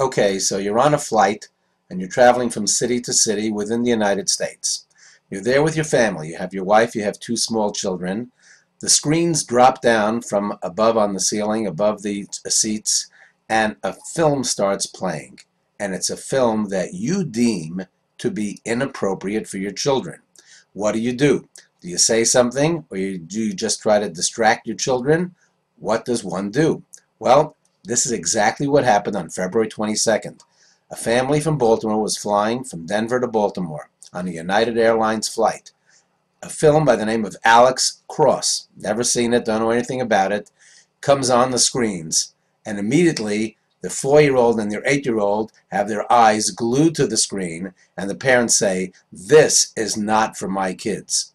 Okay, so you're on a flight and you're traveling from city to city within the United States. You're there with your family. You have your wife, you have two small children. The screens drop down from above on the ceiling, above the seats, and a film starts playing. And it's a film that you deem to be inappropriate for your children. What do? Do you say something, or do you just try to distract your children? What does one do? Well, this is exactly what happened on February 22nd. A family from Baltimore was flying from Denver to Baltimore on a United Airlines flight. A film by the name of Alex Cross, never seen it, don't know anything about it, comes on the screens, and immediately the 4-year-old and their 8-year-old have their eyes glued to the screen, and the parents say, "This is not for my kids."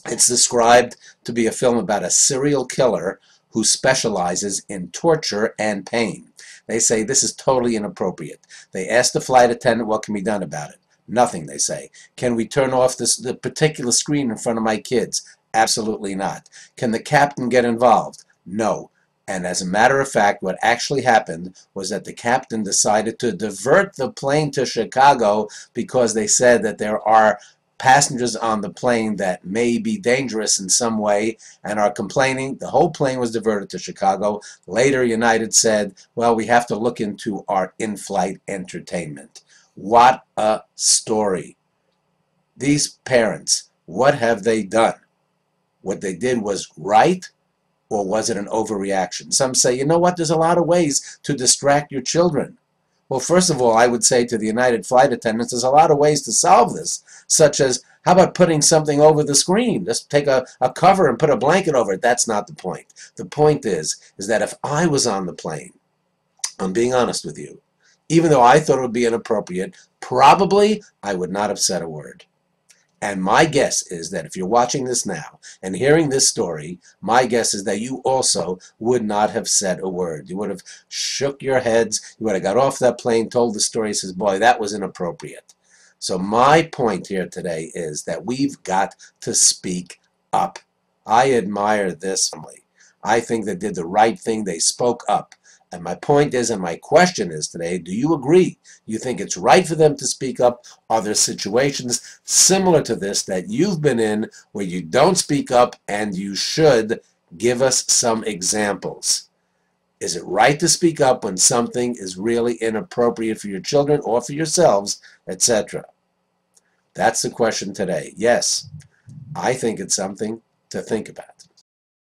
It's described to be a film about a serial killer who specializes in torture and pain. They say this is totally inappropriate. They ask the flight attendant what can be done about it. Nothing, they say. Can we turn off the particular screen in front of my kids? Absolutely not. Can the captain get involved? No. And as a matter of fact, what actually happened was that the captain decided to divert the plane to Chicago because they said that there are passengers on the plane that may be dangerous in some way and are complaining. The whole plane was diverted to Chicago. Later, United said, well, we have to look into our in-flight entertainment. What a story. These parents, what have they done? What they did was right, or was it an overreaction? Some say, you know what, there's a lot of ways to distract your children. Well, first of all, I would say to the United flight attendants, there's a lot of ways to solve this, such as, how about putting something over the screen? Just take a cover and put a blanket over it. That's not the point. The point is that if I was on the plane, I'm being honest with you, even though I thought it would be inappropriate, probably I would not have said a word. And my guess is that if you're watching this now and hearing this story, my guess is that you also would not have said a word. You would have shook your heads. You would have got off that plane, told the story, says, boy, that was inappropriate. So my point here today is that we've got to speak up. I admire this family. I think they did the right thing. They spoke up. And my point is, and my question is today, do you agree? You think it's right for them to speak up? Are there situations similar to this that you've been in where you don't speak up and you should? Give us some examples. Is it right to speak up when something is really inappropriate for your children or for yourselves, etc.? That's the question today. Yes, I think it's something to think about.